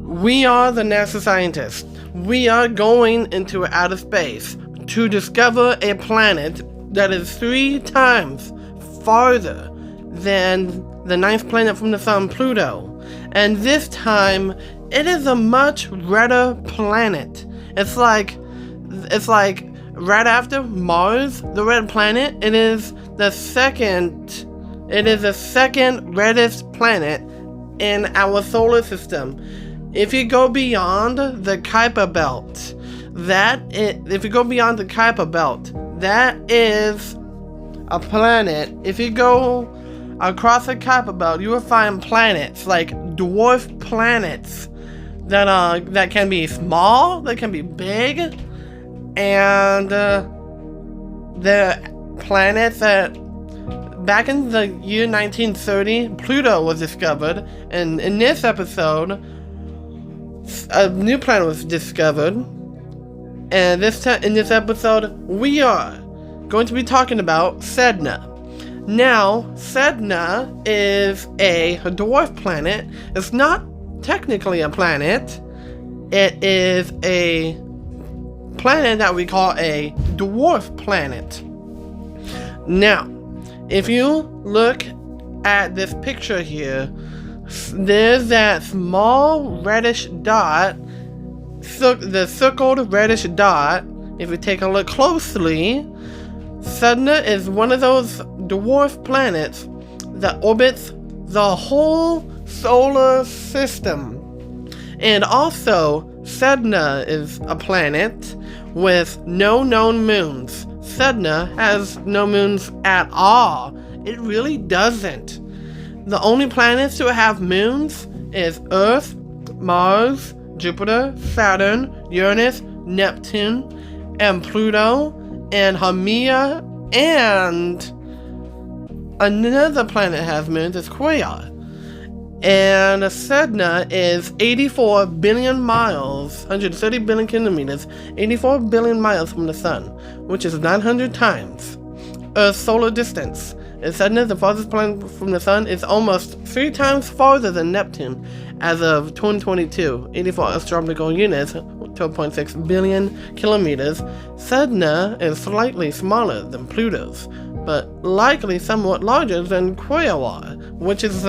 We are the NASA scientists. We are going into outer space to discover a planet that is 3 times farther than the 9th planet from the sun, Pluto. And this time, it is a much redder planet. It's like right after Mars, the red planet, it is the second reddest planet in our solar system. If you go beyond the Kuiper Belt, that is a planet. If you go across the Kuiper Belt, you will find planets, like dwarf planets, that can be small, that can be big, and the planets that back in the year 1930, Pluto was discovered, and in this episode, a new planet was discovered, and in this episode, we are going to be talking about Sedna. Now, Sedna is a dwarf planet. It's not technically a planet. It is a planet that we call a dwarf planet. Now, if you look at this picture here, there's that small reddish dot, the circled reddish dot. If you take a look closely, Sedna is one of those dwarf planets that orbits the whole solar system. And also, Sedna is a planet with no known moons. Sedna has no moons at all. It really doesn't. The only planets to have moons is Earth, Mars, Jupiter, Saturn, Uranus, Neptune, and Pluto, and Haumea, and another planet has moons, is Quaoar. And Sedna is 84 billion miles, 130 billion kilometers, 84 billion miles from the sun, which is 900 times Earth's solar distance. And Sedna, the farthest planet from the sun, is almost 3 times farther than Neptune as of 2022, 84 astronomical units, 12.6 billion kilometers. Sedna is slightly smaller than Pluto's, but likely somewhat larger than Quaoar, which is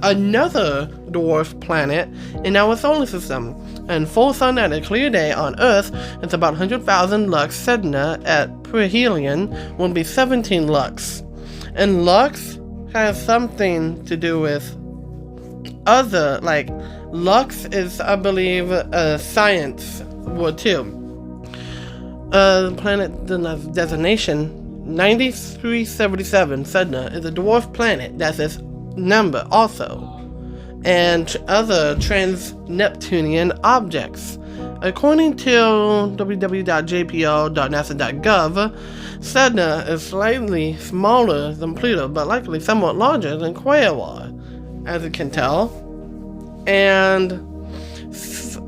another dwarf planet in our solar system. And full sun at a clear day on Earth is about 100,000 lux. Sedna at perihelion will be 17 lux. And lux has something to do with other, like, lux is, I believe, a science word too. Planet designation 9377, Sedna, is a dwarf planet. That's its number also. And other trans-Neptunian objects. According to www.jpl.nasa.gov, Sedna is slightly smaller than Pluto, but likely somewhat larger than Quaoar, as you can tell. And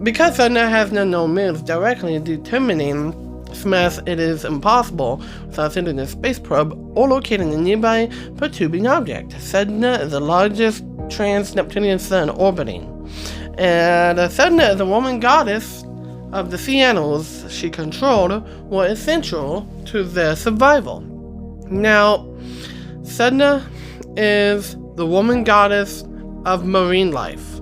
because Sedna has no known moons, directly determining its mass, it is impossible without sending a space probe or locating a nearby perturbing object. Sedna is the largest trans-Neptunian sun orbiting. And Sedna is a woman goddess of the sea animals she controlled were essential to their survival. Now, Sedna is the woman goddess of marine life,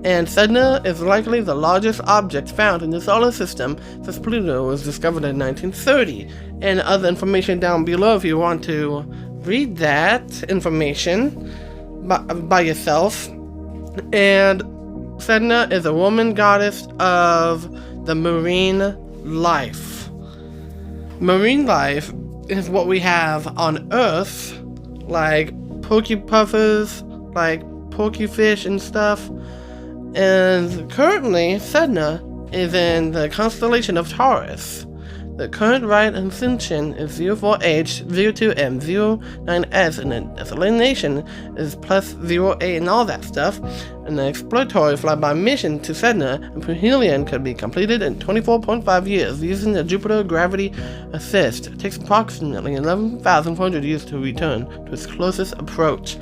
and Sedna is likely the largest object found in the solar system since Pluto was discovered in 1930. And other information down below if you want to read that information by yourself. And Sedna is a woman goddess of the marine life. Marine life is what we have on Earth, like porcupuffers, like porcufish and stuff. And currently, Sedna is in the constellation of Taurus. The current right ascension is 04H02M09S, and the designation is +08 and all that stuff. And the exploratory flyby mission to Sedna and perihelion could be completed in 24.5 years using the Jupiter gravity assist. It takes approximately 11,400 years to return to its closest approach.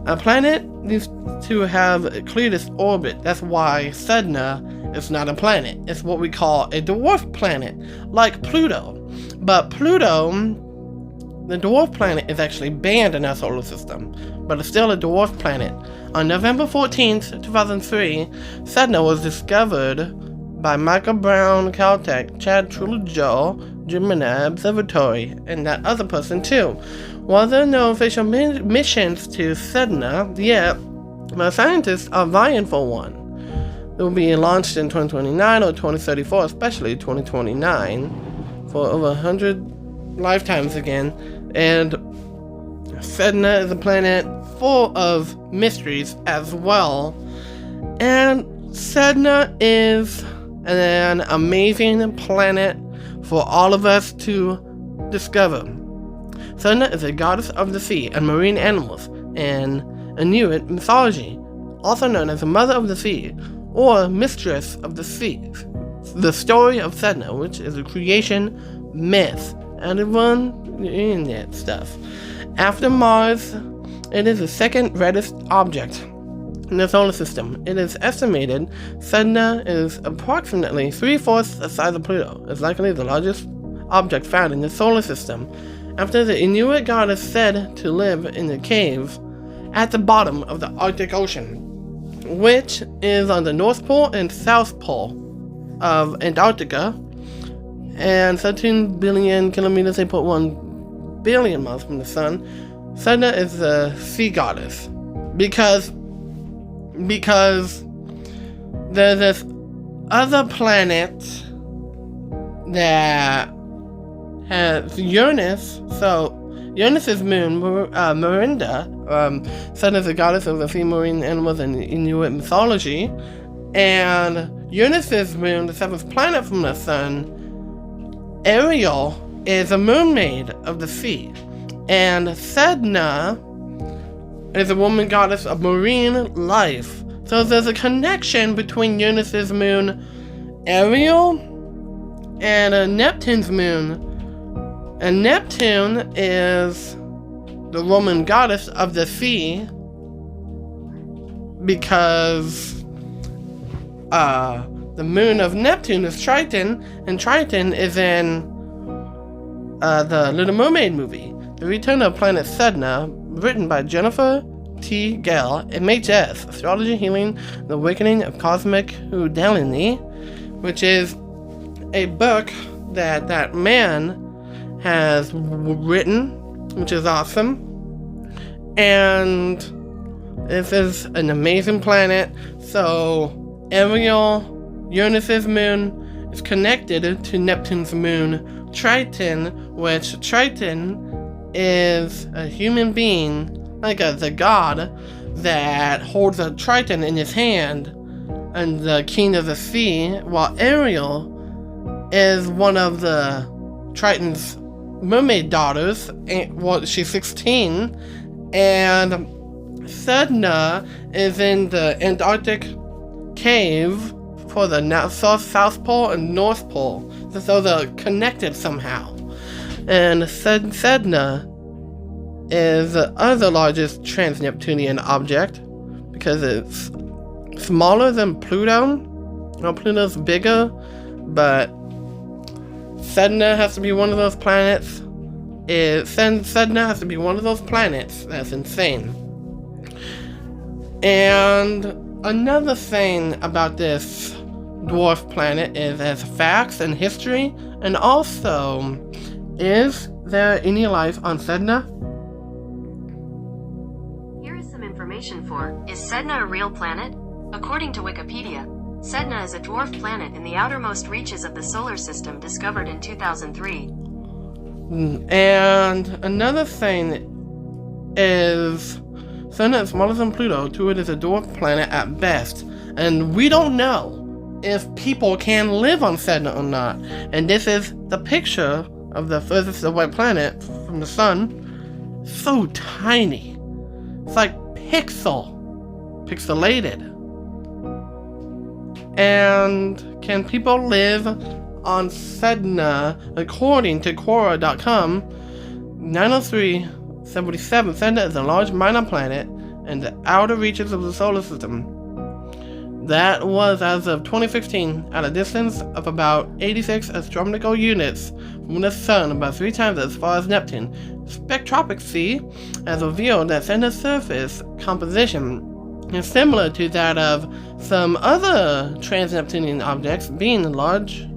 A planet needs to have cleared its orbit. That's why Sedna is not a planet. It's what we call a dwarf planet, like Pluto. But Pluto, the dwarf planet, is actually banned in our solar system, but it's still a dwarf planet. On November 14th, 2003, Sedna was discovered by Michael Brown, Caltech, Chad Trudeau, Gemini Observatory, and that other person too. While there are no official missions to Sedna yet, my scientists are vying for one. It will be launched in 2029 or 2034, especially 2029, for over 100 lifetimes again. And Sedna is a planet full of mysteries as well. And Sedna is an amazing planet for all of us to discover. Sedna is a goddess of the sea and marine animals in Inuit mythology, also known as the Mother of the Sea or Mistress of the Seas. The story of Sedna, which is a creation myth, and everyone in that stuff. After Mars, it is the second reddest object in the solar system. It is estimated Sedna is approximately 3/4 the size of Pluto. It's likely the largest object found in the solar system, after the Inuit goddess said to live in a cave at the bottom of the Arctic Ocean, which is on the North Pole and South Pole of Antarctica, and 13 billion kilometers, 8.1 billion miles from the sun. Sedna is the sea goddess because there's this other planet that has Uranus. So Uranus's moon, Miranda, Sedna is the goddess of the sea, marine animals, in Inuit mythology, and Uranus's moon, the seventh planet from the sun, Ariel, is a mermaid of the sea, and Sedna is a woman goddess of marine life. So there's a connection between Uranus's moon, Ariel, and Neptune's moon. And Neptune is the Roman goddess of the sea because the moon of Neptune is Triton, and Triton is in the Little Mermaid movie. The Return of Planet Sedna, written by Jennifer T. Gale, MHS, Astrology, Healing, The Awakening of Cosmic Kundalini, which is a book that man has written, which is awesome. And this is an amazing planet. So Ariel, Uranus's moon, is connected to Neptune's moon, Triton, which Triton is a human being, like the god that holds a Triton in his hand and the king of the sea, while Ariel is one of the Triton's mermaid daughters. Well, she's 16, and Sedna is in the Antarctic cave for the South Pole and North Pole, so they're connected somehow. And Sedna is the other largest trans-Neptunian object because it's smaller than Pluto. Well, Pluto's bigger, but Sedna has to be one of those planets. Sedna has to be one of those planets. That's insane. And another thing about this dwarf planet is as facts and history, and also, is there any life on Sedna? Here is some information for, is Sedna a real planet? According to Wikipedia, Sedna is a dwarf planet in the outermost reaches of the solar system discovered in 2003. And another thing is, Sedna is smaller than Pluto, too. It is a dwarf planet at best, and we don't know if people can live on Sedna or not. And this is the picture of the furthest away planet from the sun. So tiny. It's like pixelated. And can people live on Sedna? According to Quora.com, 90377, Sedna is a large minor planet in the outer reaches of the solar system. That was as of 2016 at a distance of about 86 astronomical units from the Sun, about 3 times as far as Neptune. Spectroscopy has revealed that Sedna's surface composition is similar to that of some other trans-Neptunian objects, being largely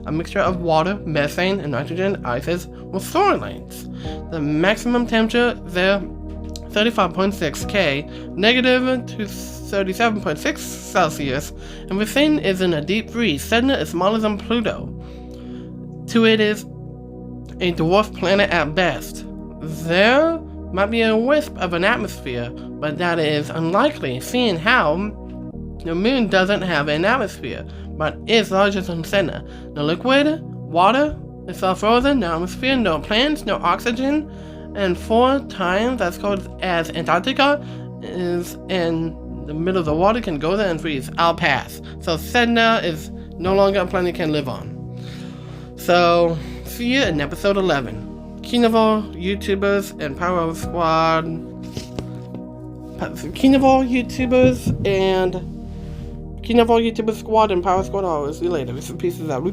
a mixture of water, methane, and nitrogen ices with solar lanes. The maximum temperature there, 35.6 K, negative to 37.6 Celsius, and within is in a deep freeze. Sedna is smaller than Pluto. To it is a dwarf planet at best. There might be a wisp of an atmosphere, but that is unlikely, seeing how the moon doesn't have an atmosphere, but is larger than Sedna. No liquid, water, it's all frozen, no atmosphere, no plants, no oxygen, and 4 times as cold as Antarctica is in the middle of the water, can go there and freeze. I'll pass. So Sedna is no longer a planet can live on. So, see you in episode 11. Carnival YouTubers and Power Squad. Carnival YouTubers and Carnival YouTuber Squad and Power Squad. I'll see you later. This is Pieces out.